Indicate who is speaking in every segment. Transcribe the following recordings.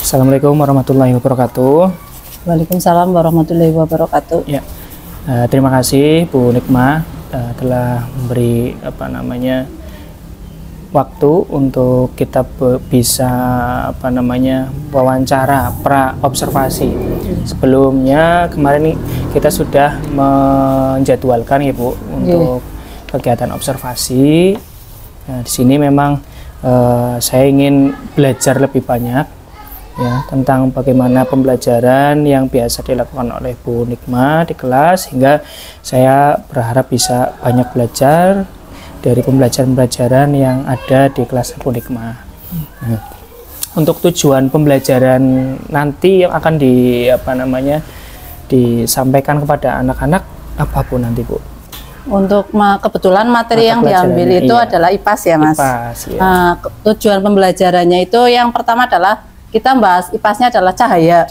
Speaker 1: Assalamualaikum warahmatullahi wabarakatuh.
Speaker 2: Waalaikumsalam warahmatullahi wabarakatuh.
Speaker 1: Ya, terima kasih Bu Nikmah telah memberi waktu untuk kita bisa wawancara pra observasi. Sebelumnya kemarin kita sudah menjadwalkan ya Bu untuk kegiatan observasi. Nah, di sini memang saya ingin belajar lebih banyak ya tentang bagaimana pembelajaran yang biasa dilakukan oleh Bu Nikmah di kelas, sehingga saya berharap bisa banyak belajar dari pembelajaran yang ada di kelas Bu Nikmah. Nah, untuk tujuan pembelajaran nanti yang akan disampaikan kepada anak-anak apa Bu nanti Bu?
Speaker 2: Untuk kebetulan materi yang diambil itu adalah IPAS ya Mas.
Speaker 1: IPAS, ya.
Speaker 2: Tujuan pembelajarannya itu yang pertama adalah kita bahas IPAS-nya adalah cahaya.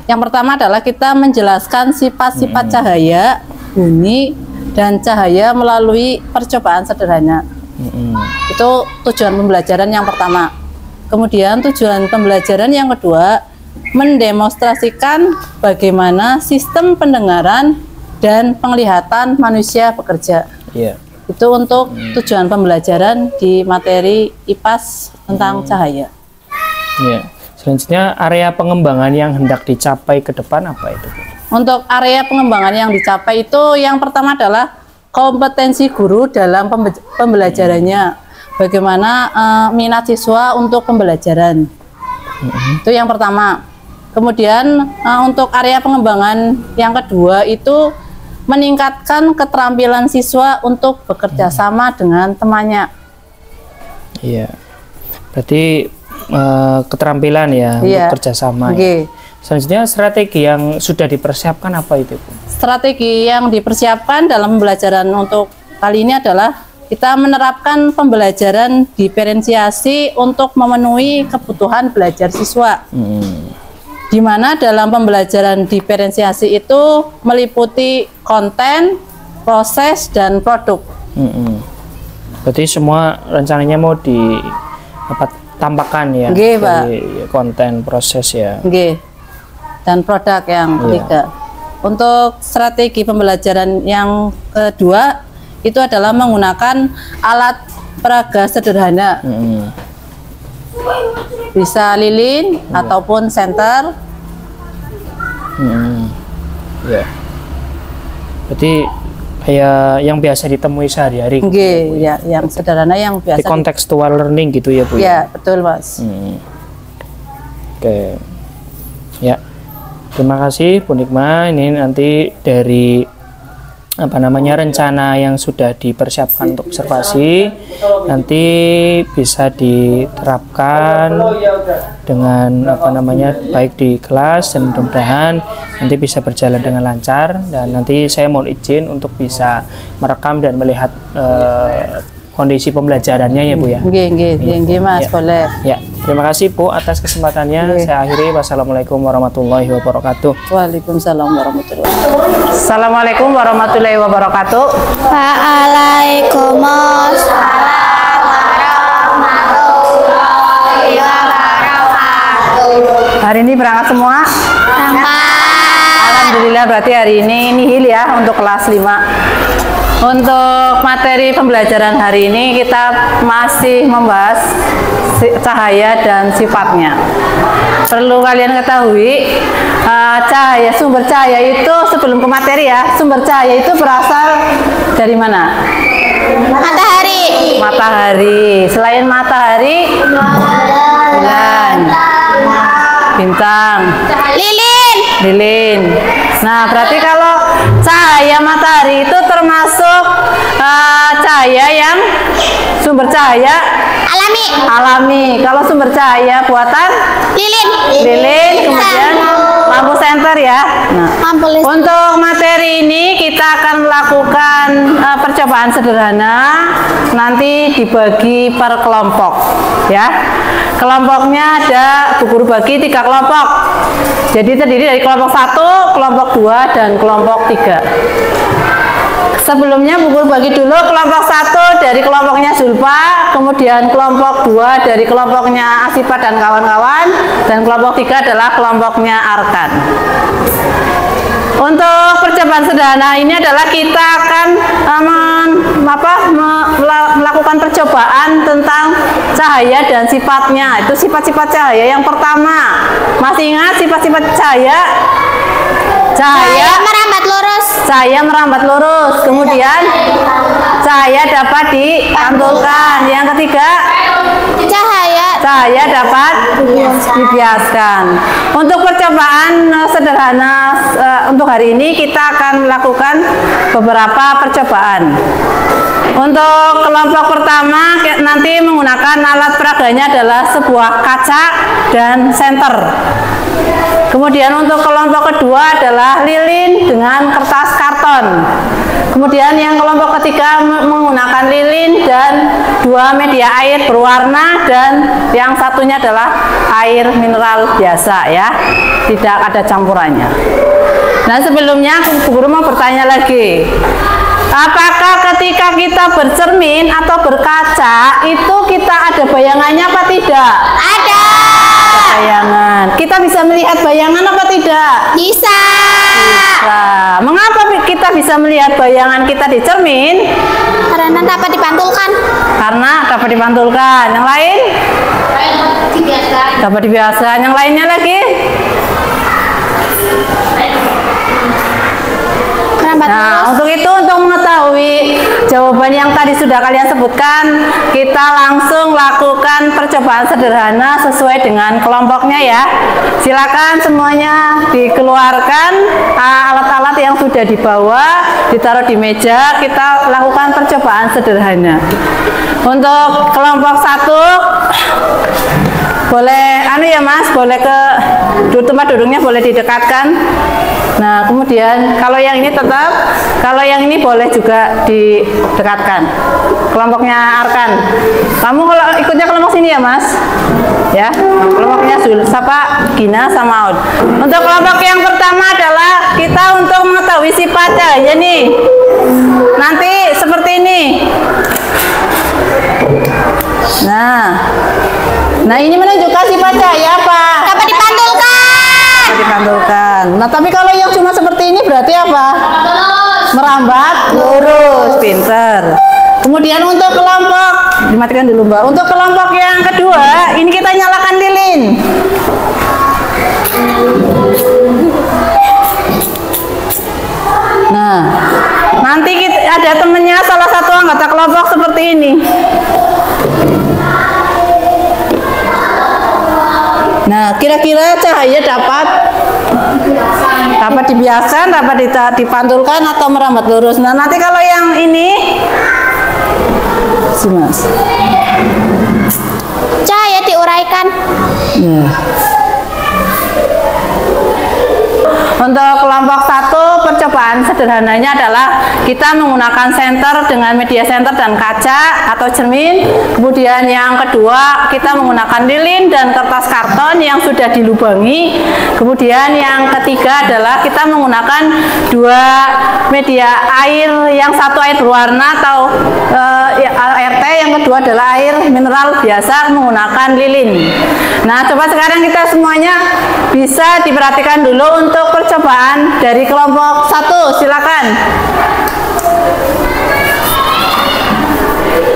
Speaker 2: Yang pertama adalah kita menjelaskan sifat-sifat cahaya, bunyi, dan cahaya melalui percobaan sederhana. Itu tujuan pembelajaran yang pertama. Kemudian tujuan pembelajaran yang kedua, mendemonstrasikan bagaimana sistem pendengaran dan penglihatan manusia bekerja. Itu untuk tujuan pembelajaran di materi IPAS tentang cahaya.
Speaker 1: Selanjutnya, area pengembangan yang hendak dicapai ke depan apa itu?
Speaker 2: Untuk area pengembangan yang dicapai itu yang pertama adalah kompetensi guru dalam pembelajarannya. Bagaimana minat siswa untuk pembelajaran. Itu yang pertama. Kemudian untuk area pengembangan yang kedua itu meningkatkan keterampilan siswa untuk bekerja sama dengan temannya. Iya.
Speaker 1: Berarti keterampilan ya untuk kerjasama. Selanjutnya, strategi yang sudah dipersiapkan apa itu?
Speaker 2: Strategi yang dipersiapkan dalam pembelajaran untuk kali ini adalah kita menerapkan pembelajaran diferensiasi untuk memenuhi kebutuhan belajar siswa. Di mana dalam pembelajaran diferensiasi itu meliputi konten, proses, dan produk.
Speaker 1: Berarti semua rencananya mau tampakkan ya, dari konten, proses ya,
Speaker 2: dan produk yang ketiga. Untuk strategi pembelajaran yang kedua itu adalah menggunakan alat peraga sederhana, bisa lilin ataupun senter.
Speaker 1: Berarti kayak yang biasa ditemui sehari-hari.
Speaker 2: Yang sederhana yang biasa.
Speaker 1: Di contextual learning gitu ya Bu?
Speaker 2: Ya, betul Mas.
Speaker 1: Ya, terima kasih Bu Nikmah. Ini nanti dari rencana yang sudah dipersiapkan untuk observasi nanti bisa diterapkan dengan baik di kelas, dan mudah-mudahan nanti bisa berjalan dengan lancar. Dan nanti saya mohon izin untuk bisa merekam dan melihat kondisi pembelajarannya ya Bu ya.
Speaker 2: Mas, boleh.
Speaker 1: Ya, terima kasih Bu atas kesempatannya. Saya akhiri. Wassalamualaikum warahmatullahi wabarakatuh.
Speaker 2: Waalaikumsalam warahmatullahi wabarakatuh. Assalamualaikum warahmatullahi wabarakatuh.
Speaker 3: Waalaikumsalam warahmatullahi wabarakatuh.
Speaker 2: Hari ini berangkat semua? Alhamdulillah, berarti hari ini nihil ya untuk kelas 5. Untuk materi pembelajaran hari ini kita masih membahas cahaya dan sifatnya. Perlu kalian ketahui, sumber cahaya itu sebelum ke materi ya, sumber cahaya itu berasal dari mana? Matahari. Selain matahari, bulan, bintang, lilin. Nah, berarti kalau cahaya matahari itu termasuk cahaya yang sumber cahaya alami. Kalau sumber cahaya buatan lilin, kemudian lampu senter ya. Nah, untuk materi ini kita akan melakukan percobaan sederhana. Nanti dibagi per kelompok ya. Kelompoknya ada Bu Guru bagi 3 kelompok. Jadi terdiri dari kelompok 1, kelompok 2, dan kelompok 3. Sebelumnya Bu Guru bagi dulu kelompok 1 dari kelompoknya Zulfa, kemudian kelompok 2 dari kelompoknya Asifa dan kawan-kawan, dan kelompok 3 adalah kelompoknya Arkan. Untuk percobaan sederhana ini adalah kita akan melakukan percobaan tentang cahaya dan sifatnya. Itu sifat-sifat cahaya. Yang pertama, masih ingat sifat-sifat cahaya? Cahaya
Speaker 3: merambat lurus.
Speaker 2: Cahaya merambat lurus. Kemudian cahaya dapat dipantulkan. Yang ketiga, cahaya dapat dibiaskan. Untuk percobaan sederhana untuk hari ini kita akan melakukan beberapa percobaan. Untuk kelompok pertama nanti menggunakan alat peraganya adalah sebuah kaca dan senter. Kemudian untuk kelompok kedua adalah lilin dengan kertas karton. Kemudian yang kelompok ketiga menggunakan lilin dan 2 media air berwarna, dan yang satunya adalah air mineral biasa ya, tidak ada campurannya. Nah, sebelumnya Bu Guru mau bertanya lagi. Apakah ketika kita bercermin atau berkaca itu kita ada bayangannya apa tidak?
Speaker 3: Ada.
Speaker 2: Bayangan. Kita bisa melihat bayangan apa tidak?
Speaker 3: Bisa.
Speaker 2: Bisa. Mengapa kita bisa melihat bayangan kita di cermin?
Speaker 3: Karena dapat dipantulkan.
Speaker 2: Karena dapat dipantulkan. Yang lain? Dapat dibiasakan. Yang lainnya lagi? Nah, untuk itu, untuk mengetahui jawaban yang tadi sudah kalian sebutkan, kita langsung lakukan percobaan sederhana sesuai dengan kelompoknya ya. Silakan semuanya dikeluarkan alat-alat yang sudah dibawa, ditaruh di meja, kita lakukan percobaan sederhana. Untuk kelompok 1, boleh ya Mas, boleh ke tempat duduknya boleh didekatkan. Nah, kemudian kalau yang ini tetap, kalau yang ini boleh juga didekatkan. Kelompoknya Arkan. Kamu kalau ikutnya kelompok sini ya Mas? Ya, kelompoknya Zulfa, Gina, sama Aud. Untuk kelompok yang pertama adalah kita untuk mengetahui sifat cahaya nih. Nanti seperti ini. Nah ini menunjukkan sifat cahaya apa?
Speaker 3: Dapat dipantulkan.
Speaker 2: Dipantulkan. Nah, tapi kalau yang cuma seperti ini berarti apa? Merambat lurus. Pinter. Kemudian untuk kelompok, dimatikan dulu Mbak. Untuk kelompok yang kedua, ini kita nyalakan lilin. Nah, nanti ada temennya salah satu anggota kelompok seperti ini. Nah, kira-kira cahaya dapat dibiaskan, dapat dipantulkan atau merambat lurus. Nah, nanti kalau yang ini, si Mas,
Speaker 3: Cahaya diuraikan.
Speaker 2: ya. Untuk kelompok 1, percobaan sederhananya adalah kita menggunakan senter dengan media senter dan kaca atau cermin. Kemudian yang kedua, kita menggunakan lilin dan kertas karton yang sudah dilubangi. Kemudian yang ketiga adalah kita menggunakan 2 media air, yang satu air berwarna atau air teh, yang kedua adalah air mineral biasa menggunakan lilin. Nah, coba sekarang kita semuanya bisa diperhatikan dulu untuk percobaan dari kelompok 1, silakan.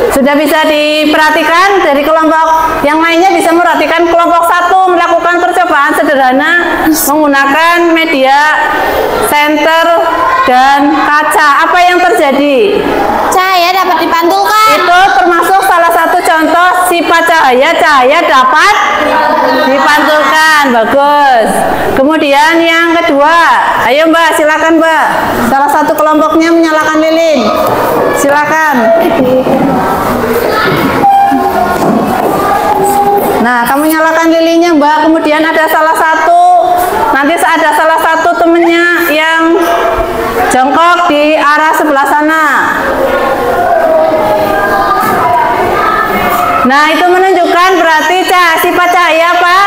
Speaker 2: Sudah bisa diperhatikan dari kelompok yang lainnya, bisa memperhatikan kelompok 1 melakukan percobaan sederhana menggunakan media senter dan kaca. Apa yang terjadi?
Speaker 3: Cahaya dapat dipantulkan.
Speaker 2: Itu termasuk salah satu contoh sifat cahaya. Cahaya dapat dipantulkan. Bagus. Kemudian yang kedua, ayo Mbak, silakan Mbak. Salah satu kelompoknya menyalakan lilin. Silakan. Nah, kamu nyalakan lilinnya Mbak. Kemudian ada salah satu, nanti ada salah satu temennya yang jongkok di arah sebelah sana. Nah, itu menunjukkan berarti sifat cahaya apa?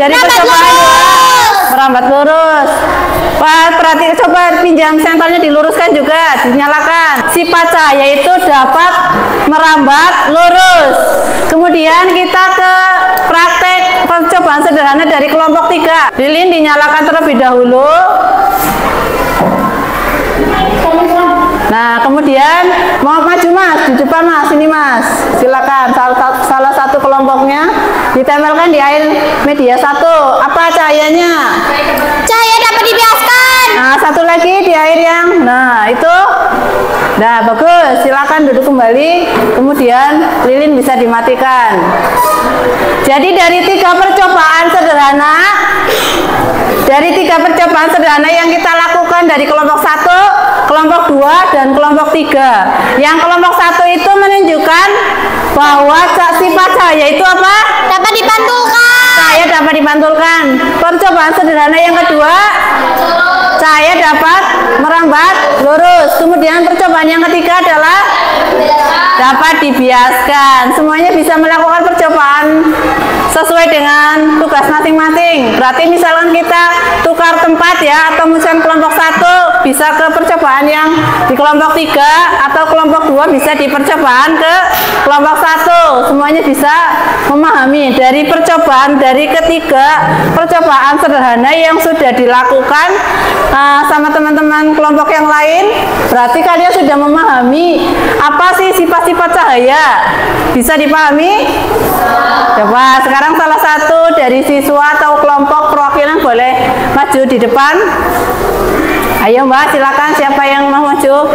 Speaker 2: Dari percobaan merambat lurus. Wah, coba pinjam senternya diluruskan juga, dinyalakan. Sifat cahaya itu dapat merambat lurus. Kemudian kita ke praktek percobaan sederhana dari kelompok 3. Lilin dinyalakan terlebih dahulu. Nah, kemudian mau maju Mas, di depan Mas, ini Mas. Silakan, salah satu kelompoknya ditempelkan di air media 1. Apa cahayanya?
Speaker 3: Cahaya dapat dibiaskan.
Speaker 2: Nah, satu lagi di air yang, nah itu. Nah, bagus. Silakan duduk kembali. Kemudian lilin bisa dimatikan. Jadi dari 3 percobaan sederhana, yang kita lakukan dari kelompok 1, kelompok 2, dan kelompok 3. Yang kelompok 1 itu menunjukkan bahwa sifat cahaya itu apa?
Speaker 3: Dapat dipantulkan.
Speaker 2: Cahaya dapat dipantulkan. Percobaan sederhana yang kedua, cahaya dapat merambat lurus. Kemudian percobaan yang ketiga adalah dapat dibiaskan. Semuanya bisa melakukan percobaan sesuai dengan tugas masing-masing. Berarti misalkan kita tukar tempat ya, atau misalkan kelompok 1 bisa ke percobaan yang di kelompok 3, atau kelompok 2 bisa di percobaan ke kelompok 1. Semuanya bisa memahami dari percobaan dari ketiga percobaan sederhana yang sudah dilakukan sama teman-teman kelompok yang lain. Berarti kalian sudah memahami apa sih sifat-sifat cahaya. Bisa dipahami? Coba sekarang salah satu dari siswa atau kelompok perwakilan boleh maju di depan. Ayo Mbak, silakan, siapa yang mau maju?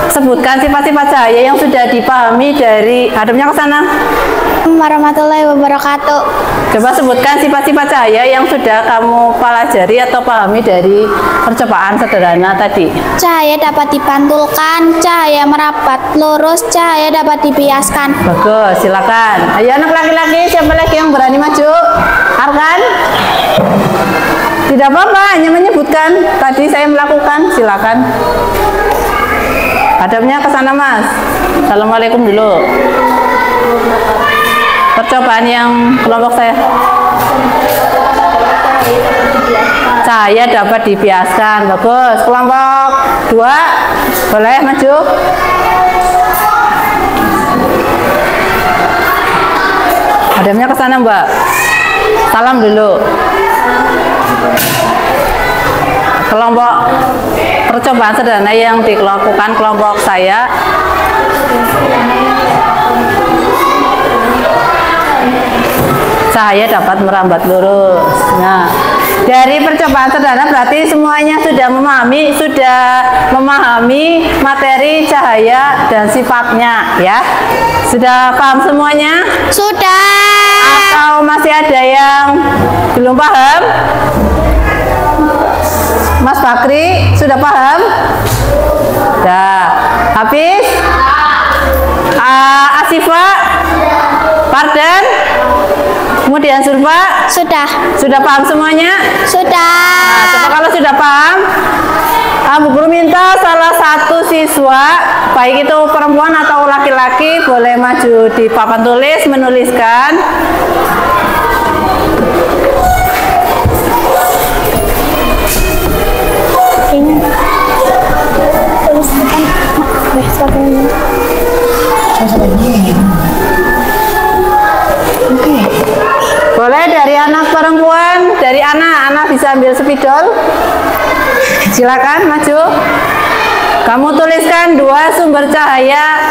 Speaker 2: Sebutkan sifat-sifat cahaya yang sudah dipahami dari, hadapnya ke sana.
Speaker 3: Warahmatullahi wabarakatuh.
Speaker 2: Coba sebutkan sifat-sifat cahaya yang sudah kamu pelajari atau pahami dari percobaan sederhana tadi.
Speaker 3: Cahaya dapat dipantulkan, cahaya merapat lurus, cahaya dapat dibiaskan.
Speaker 2: Bagus, silakan. Ayo anak laki-laki, siapa lagi yang berani maju? Arkan? Tidak apa-apa, hanya menyebutkan tadi saya melakukan. Silakan. Hadapnya ke sana Mas. Assalamualaikum dulu. Percobaan yang kelompok saya. Cahaya dapat dibiaskan. Bagus. Kelompok 2 boleh maju. Hadapnya ke sana Mbak. Salam dulu. Kelompok percobaan sederhana yang dilakukan kelompok saya. Cahaya dapat merambat lurus. Nah, dari percobaan sederhana berarti semuanya sudah memahami materi cahaya dan sifatnya, ya. Sudah paham semuanya?
Speaker 3: Sudah.
Speaker 2: Atau masih ada yang belum paham? Mas Bakri sudah paham? Sudah. Habis? Asifa? Parden? Kemudian Surfa?
Speaker 3: Sudah.
Speaker 2: Sudah paham semuanya?
Speaker 3: Sudah.
Speaker 2: Nah, coba kalau sudah paham, Bu Guru minta salah satu siswa, baik itu perempuan atau laki-laki, boleh maju di papan tulis, menuliskan. Boleh dari anak perempuan, dari anak bisa ambil spidol. Silakan maju. Kamu tuliskan 2 sumber cahaya.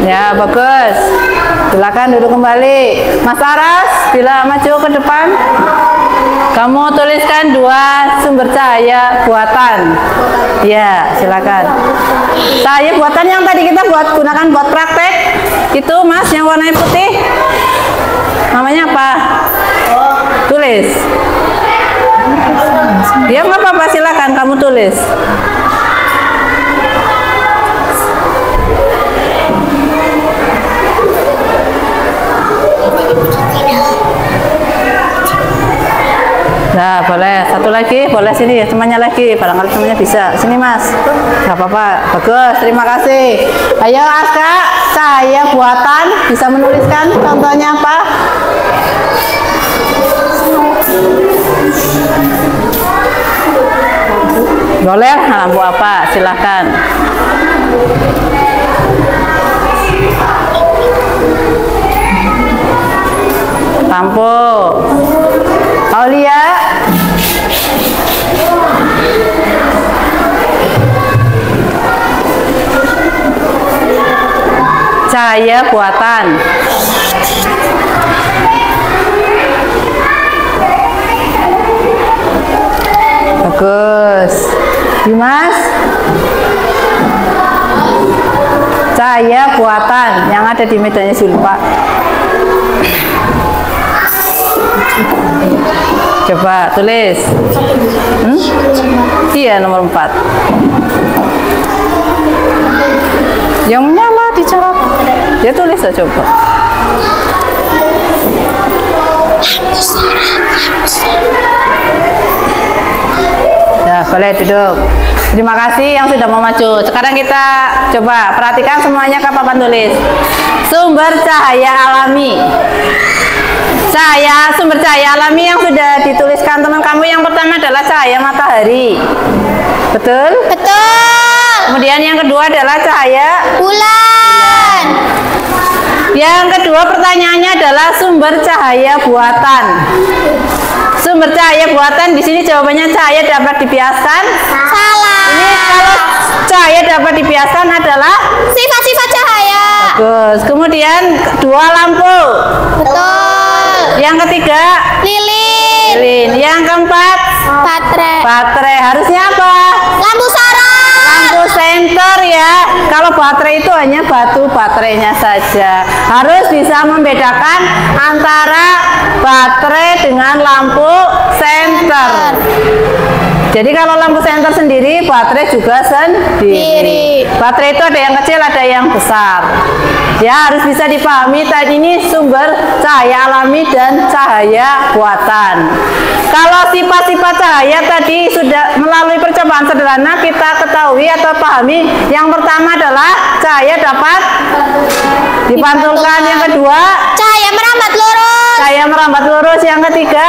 Speaker 2: Ya, bagus. Silakan duduk kembali. Mas Aras, bila maju ke depan. Kamu tuliskan 2 sumber cahaya buatan. Ya, silakan. Cahaya buatan yang tadi kita gunakan buat praktek, itu Mas yang warnanya putih. Namanya apa? Tulis. Ya, nggak apa-apa, silakan kamu tulis. Nah, boleh. Satu lagi, boleh sini temannya lagi. Barangkali temannya bisa. Sini, Mas. Gak apa-apa. Bagus, terima kasih. Ayo, Aska, cahaya buatan. Bisa menuliskan contohnya apa? Boleh, lampu apa? Silahkan. Lampu. Aulia. Cahaya buatan. Bagus. Dimas. Cahaya buatan yang ada di medannya Zulfa. Coba tulis. Iya, nomor 4. Yang menyala dicoret. Ya tulis aja coba. Ya, boleh duduk. Terima kasih yang sudah mau maju. Sekarang kita coba perhatikan semuanya ke papan tulis. Sumber cahaya alami. Sumber cahaya alami yang sudah dituliskan teman kamu yang pertama adalah cahaya matahari. Betul?
Speaker 3: Betul.
Speaker 2: Kemudian yang kedua adalah cahaya
Speaker 3: Bulan.
Speaker 2: Yang kedua pertanyaannya adalah sumber cahaya buatan. Sumber cahaya buatan di sini jawabannya cahaya dapat dibiaskan.
Speaker 3: Salah.
Speaker 2: Ini kalau cahaya dapat dibiaskan adalah
Speaker 3: Sifat-sifat cahaya.
Speaker 2: bagus. Kemudian dua lampu.
Speaker 3: Betul.
Speaker 2: Yang ketiga
Speaker 3: Lilin.
Speaker 2: lilin. Yang keempat
Speaker 3: Baterai.
Speaker 2: baterai. Harusnya apa?
Speaker 3: Lampu sorot.
Speaker 2: Lampu senter ya. Kalau baterai itu hanya batu baterainya saja. Harus bisa membedakan antara baterai dengan lampu senter. Jadi kalau lampu senter sendiri, baterai juga sendiri. Baterai itu ada yang kecil, ada yang besar. Ya, harus bisa dipahami tadi ini sumber cahaya alami dan cahaya buatan. Kalau sifat-sifat cahaya tadi sudah melalui percobaan sederhana kita ketahui atau pahami. Yang pertama adalah cahaya dapat dipantulkan. Yang kedua,
Speaker 3: Cahaya merambat lurus.
Speaker 2: cahaya merambat lurus. Yang ketiga,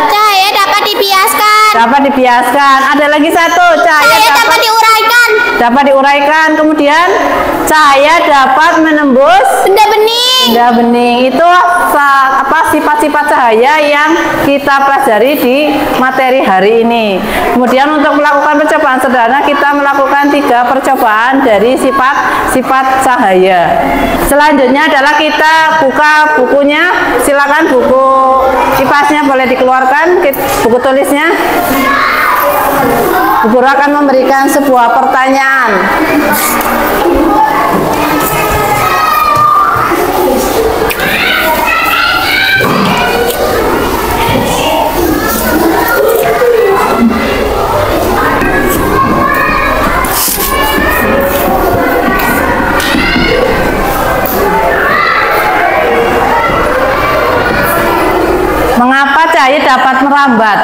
Speaker 3: Cahaya dapat dibiaskan.
Speaker 2: dapat dibiaskan. Ada lagi satu, cahaya
Speaker 3: Cahaya dapat diuraikan.
Speaker 2: dapat diuraikan. Kemudian cahaya dapat menembus
Speaker 3: Benda bening.
Speaker 2: benda bening. Itu sifat-sifat cahaya yang kita pelajari di materi hari ini. Kemudian untuk melakukan percobaan sederhana kita melakukan 3 percobaan dari sifat-sifat cahaya. Selanjutnya adalah kita buka bukunya. Silakan buku kipasnya boleh dikeluarkan, buku tulisnya. Bu Guru akan memberikan sebuah pertanyaan. Mengapa cahaya dapat merambat?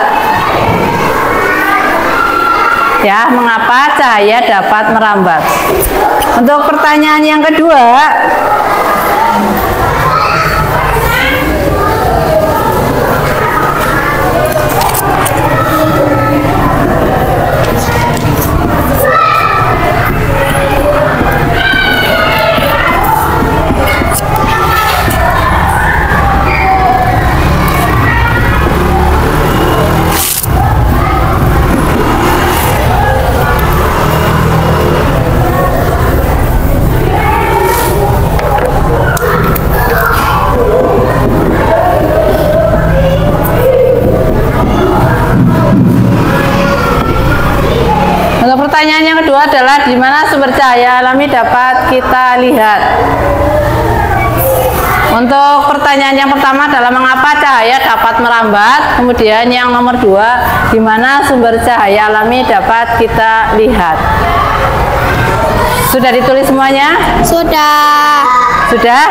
Speaker 2: Ya, mengapa cahaya dapat merambat? Untuk pertanyaan yang kedua, pertanyaan yang kedua adalah di mana sumber cahaya alami dapat kita lihat. Untuk pertanyaan yang pertama adalah mengapa cahaya dapat merambat. Kemudian yang nomor 2, di mana sumber cahaya alami dapat kita lihat. Sudah ditulis semuanya? Sudah. Sudah?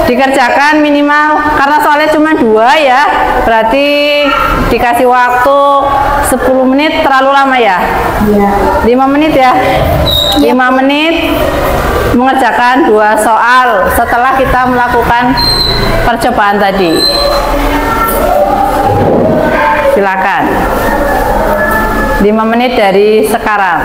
Speaker 2: dikerjakan minimal, karena soalnya cuma 2 ya, berarti dikasih waktu 10 menit terlalu lama ya? 5 menit ya? 5 menit mengerjakan 2 soal setelah kita melakukan percobaan tadi. Silakan. 5 menit dari sekarang.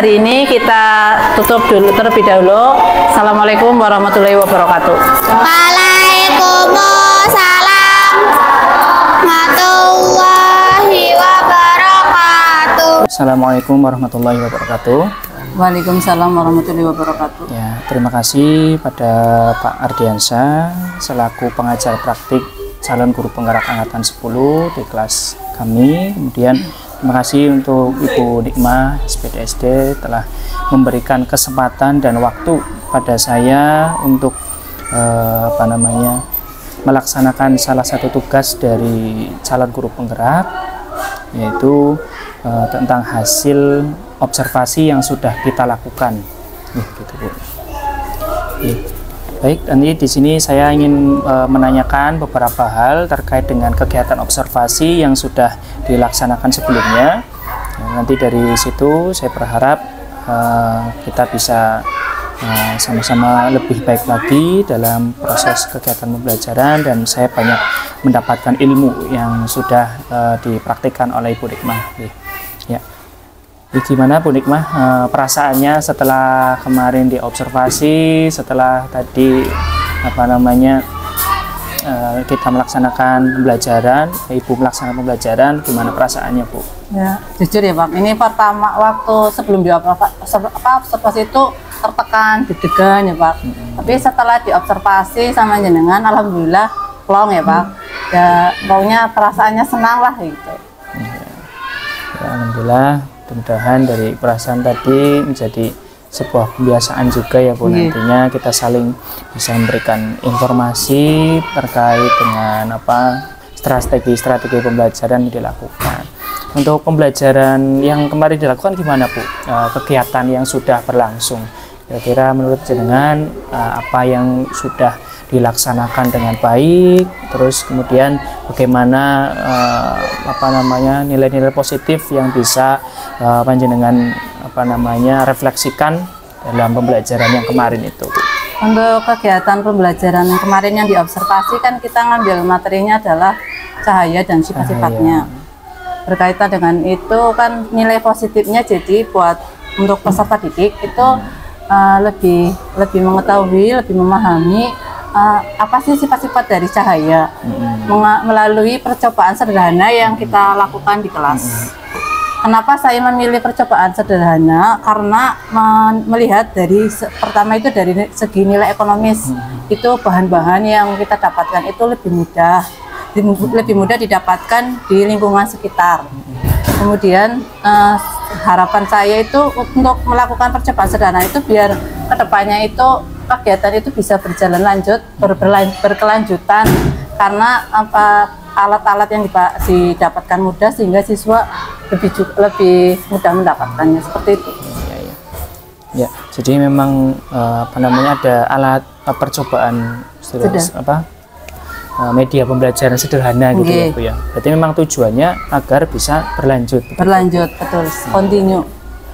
Speaker 2: Hari ini kita tutup dulu terlebih dahulu. Assalamualaikum warahmatullahi wabarakatuh.
Speaker 3: Waalaikumsalam warahmatullahi wabarakatuh.
Speaker 1: Assalamualaikum warahmatullahi wabarakatuh.
Speaker 2: Waalaikumsalam warahmatullahi wabarakatuh.
Speaker 1: Ya, terima kasih pada Pak Ardiansyah selaku pengajar praktik calon guru penggerak angkatan 10 di kelas kami. Kemudian terima kasih untuk Ibu Nikmah SPDSD telah memberikan kesempatan dan waktu pada saya untuk melaksanakan salah satu tugas dari calon guru penggerak, yaitu tentang hasil observasi yang sudah kita lakukan. Gitu, Bu. Baik, nanti di sini saya ingin menanyakan beberapa hal terkait dengan kegiatan observasi yang sudah dilaksanakan sebelumnya. Nanti dari situ saya berharap kita bisa sama-sama lebih baik lagi dalam proses kegiatan pembelajaran, dan saya banyak mendapatkan ilmu yang sudah dipraktikkan oleh Ibu Nikmah. Ya. Gimana Bu Nikmah perasaannya setelah kemarin diobservasi, setelah tadi kita melaksanakan pembelajaran, Ibu melaksanakan pembelajaran, gimana perasaannya Bu?
Speaker 2: Ya, jujur ya Pak, ini pertama waktu sebelum diobservasi itu tertekan, deg-degan ya Pak. Tapi setelah diobservasi sama jenengan, alhamdulillah plong ya Pak. Ya pokoknya perasaannya senang lah gitu.
Speaker 1: Ya, alhamdulillah. Mudah-mudahan dari perasaan tadi menjadi sebuah kebiasaan juga ya Bu. Nantinya kita saling bisa memberikan informasi terkait dengan strategi pembelajaran yang dilakukan. Untuk pembelajaran yang kemarin dilakukan gimana Bu? Kegiatan yang sudah berlangsung, kira-kira menurut jenengan apa yang sudah dilaksanakan dengan baik, terus kemudian bagaimana nilai-nilai positif yang bisa panjenengan refleksikan dalam pembelajaran yang kemarin itu.
Speaker 2: Untuk kegiatan pembelajaran yang kemarin yang diobservasi kan kita ngambil materinya adalah cahaya dan sifat-sifatnya. Berkaitan dengan itu kan nilai positifnya, jadi buat untuk peserta didik itu lebih mengetahui, lebih memahami apa sih sifat-sifat dari cahaya melalui percobaan sederhana yang kita lakukan di kelas. Kenapa saya memilih percobaan sederhana? Karena melihat pertama itu dari segi nilai ekonomis, itu bahan-bahan yang kita dapatkan itu lebih mudah didapatkan di lingkungan sekitar. Kemudian harapan saya itu untuk melakukan percobaan sederhana itu biar kedepannya itu kegiatan itu bisa berjalan berkelanjutan, karena alat-alat yang didapatkan mudah sehingga siswa lebih mudah mendapatkannya, seperti itu.
Speaker 1: Ya, jadi memang ada alat percobaan media pembelajaran sederhana gitu ya Bu ya. Berarti memang tujuannya agar bisa berlanjut.
Speaker 2: Betul, continue.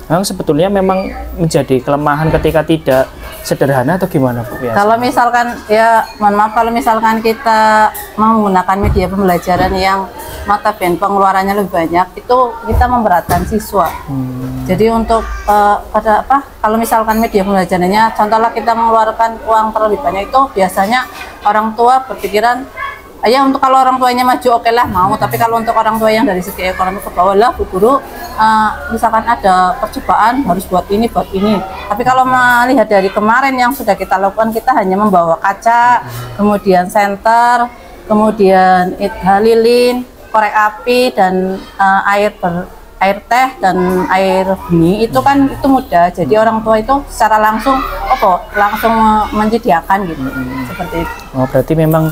Speaker 1: Memang sebetulnya memang menjadi kelemahan ketika tidak sederhana atau gimana Bu?
Speaker 2: Kalau misalkan kalau misalkan kita menggunakan media pembelajaran yang notabene pengeluarannya lebih banyak, itu kita memberatkan siswa. Jadi untuk kalau misalkan media pembelajarannya, contohnya kita mengeluarkan uang terlebih banyak, itu biasanya orang tua berpikiran ya untuk kalau orang tuanya maju oke lah mau, tapi kalau untuk orang tua yang dari segi ekonomi ke bawah lah Bu Guru, misalkan ada percobaan harus buat ini. Tapi kalau melihat dari kemarin yang sudah kita lakukan, kita hanya membawa kaca, kemudian senter, kemudian lilin, korek api, dan air teh dan air benih, itu kan itu mudah. Jadi orang tua itu secara langsung langsung menyediakan gitu. Seperti itu.
Speaker 1: Oh, berarti memang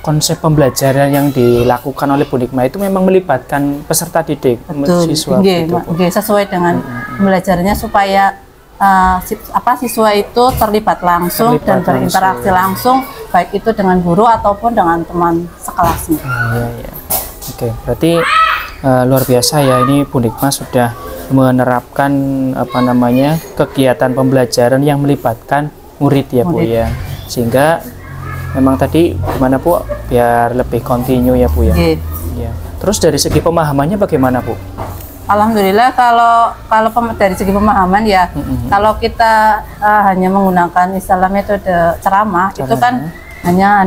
Speaker 1: konsep pembelajaran yang dilakukan oleh Bu Nikmah itu memang melibatkan peserta didik, siswa.
Speaker 2: Sesuai dengan pembelajarannya supaya siswa itu terlibat langsung dan berinteraksi langsung, baik itu dengan guru ataupun dengan teman sekelasnya.
Speaker 1: Iya. Oke, berarti luar biasa ya, ini Bu Nikmah sudah menerapkan kegiatan pembelajaran yang melibatkan murid ya Bu ya, sehingga memang tadi gimana Bu biar lebih kontinu ya Bu ya. Ya. Terus dari segi pemahamannya bagaimana Bu?
Speaker 2: Alhamdulillah kalau dari segi pemahaman ya, kalau kita hanya menggunakan istilah metode ceramah, itu kan hanya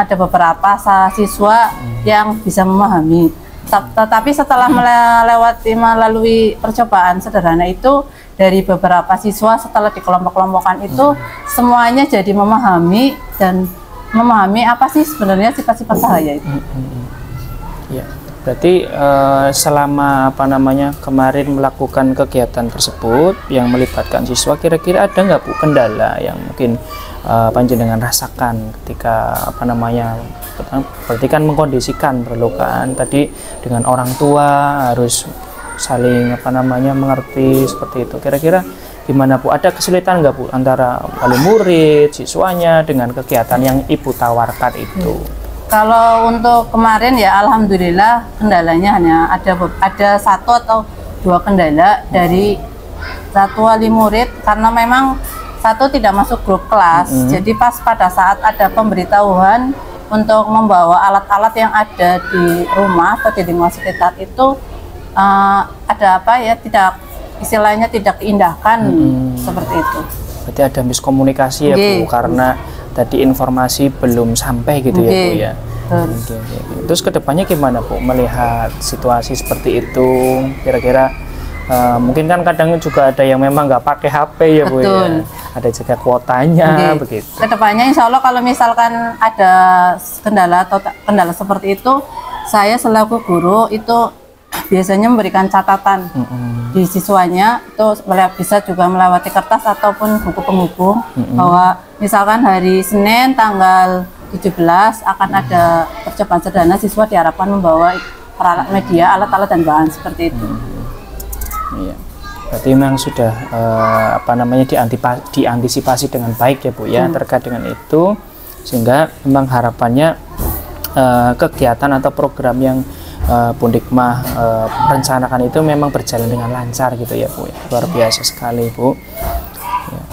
Speaker 2: ada beberapa siswa yang bisa memahami. Tetapi setelah melalui percobaan sederhana itu, dari beberapa siswa setelah dikelompok-kelompokkan itu semuanya jadi memahami apa sih sebenarnya sifat-sifat cahaya itu.
Speaker 1: Ya, berarti selama kemarin melakukan kegiatan tersebut yang melibatkan siswa, kira-kira ada nggak Bu kendala yang mungkin panjenengan rasakan ketika berarti kan mengkondisikan perlukan tadi dengan orang tua harus saling mengerti seperti itu. Kira-kira gimana Bu? Ada kesulitan nggak Bu antara wali murid, siswanya dengan kegiatan yang Ibu tawarkan itu?
Speaker 2: Kalau untuk kemarin ya alhamdulillah kendalanya hanya ada satu atau dua kendala dari satu wali murid, karena memang satu tidak masuk grup kelas. Jadi pada saat ada pemberitahuan untuk membawa alat-alat yang ada di rumah atau di lingkungan sekitar itu istilahnya tidak diindahkan, seperti itu.
Speaker 1: Berarti ada miskomunikasi ya Bu, karena tadi informasi belum sampai gitu ya Bu ya. Terus kedepannya gimana Bu melihat situasi seperti itu? Kira-kira mungkin kan kadang juga ada yang memang nggak pakai HP ya Bu ya. Ada juga kuotanya begitu.
Speaker 2: Kedepannya insya Allah kalau misalkan ada kendala seperti itu, saya selaku guru itu biasanya memberikan catatan di siswanya, itu bisa juga melewati kertas ataupun buku penghubung, bahwa misalkan hari Senin tanggal 17 akan ada percobaan sederhana, siswa diharapkan membawa peralatan media, alat-alat dan bahan seperti itu.
Speaker 1: Iya. Berarti memang sudah diantisipasi dengan baik ya Bu ya terkait dengan itu, sehingga memang harapannya kegiatan atau program yang Bu Nikmah rencanakan itu memang berjalan dengan lancar gitu ya Bu ya. Luar biasa sekali Bu. Ya.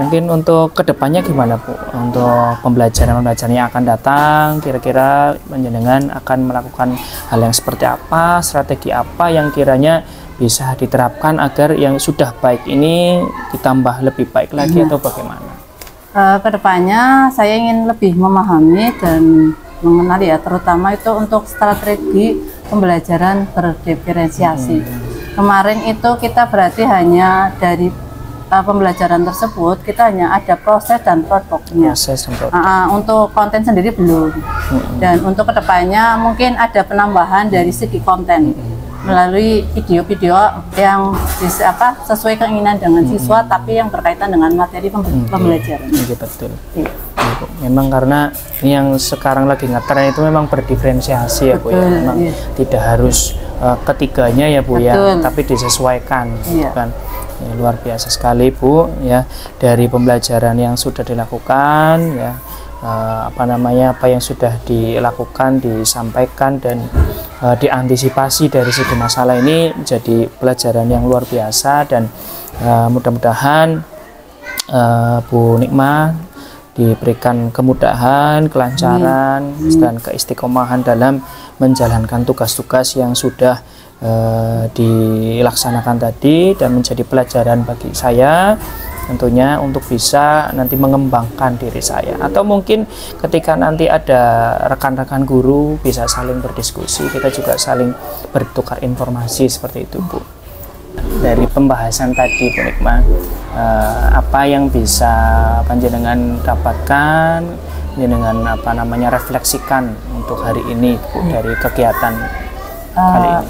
Speaker 1: Mungkin untuk kedepannya gimana Bu untuk pembelajaran yang akan datang, kira-kira panjenengan akan melakukan hal yang seperti apa, strategi apa yang kiranya bisa diterapkan agar yang sudah baik ini ditambah lebih baik lagi atau bagaimana?
Speaker 2: Kedepannya saya ingin lebih memahami dan mengenal ya, terutama itu untuk strategi pembelajaran berdiferensiasi. Kemarin itu kita berarti hanya dari pembelajaran tersebut kita hanya ada proses dan produknya. Untuk konten sendiri belum. Dan untuk kedepannya mungkin ada penambahan dari segi konten melalui video-video yang sesuai keinginan dengan siswa, tapi yang berkaitan dengan materi pembelajaran.
Speaker 1: Betul. Memang karena ini yang sekarang lagi ngetren itu memang berdiferensiasi ya Bu ya. Memang tidak harus ketiganya ya Bu ya, tapi disesuaikan kan. Ya, luar biasa sekali Bu ya, dari pembelajaran yang sudah dilakukan ya, apa yang sudah dilakukan, disampaikan dan diantisipasi dari segi masalah ini menjadi pelajaran yang luar biasa, dan mudah-mudahan Bu Nikmah diberikan kemudahan, kelancaran dan keistiqomahan dalam menjalankan tugas-tugas yang sudah dilaksanakan tadi, dan menjadi pelajaran bagi saya tentunya untuk bisa nanti mengembangkan diri saya, atau mungkin ketika nanti ada rekan-rekan guru bisa saling berdiskusi, kita juga saling bertukar informasi seperti itu Bu. Dari pembahasan tadi Bu Nikmah, apa yang bisa panjenengan dapatkan, panjenengan refleksikan untuk hari ini Bu, dari kegiatan kali ini?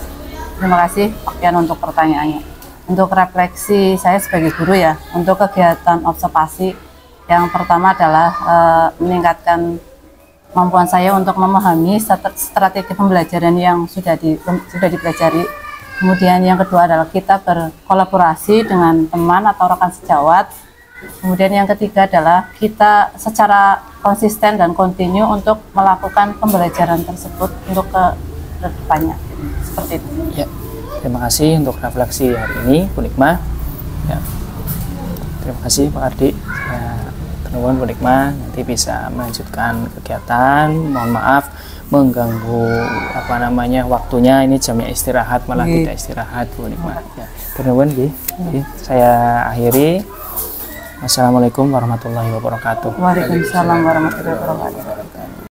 Speaker 2: Terima kasih Pak Kian untuk pertanyaannya. Untuk refleksi saya sebagai guru ya, untuk kegiatan observasi yang pertama adalah meningkatkan kemampuan saya untuk memahami strategi pembelajaran yang sudah dipelajari. Kemudian yang kedua adalah kita berkolaborasi dengan teman atau rekan sejawat. Kemudian yang ketiga adalah kita secara konsisten dan kontinu untuk melakukan pembelajaran tersebut untuk ke depannya. Seperti itu.
Speaker 1: Ya. Terima kasih untuk refleksi hari ini Bu Nikmah. Ya. Terima kasih Pak Ardi. Teman-teman Bu Nikmah nanti bisa melanjutkan kegiatan. Mohon maaf mengganggu waktunya, ini jamnya istirahat malah tidak istirahat Bu Nikmah. Ya. Teman-teman, saya akhiri. Wassalamualaikum warahmatullahi wabarakatuh.
Speaker 2: Waalaikumsalam warahmatullahi wabarakatuh.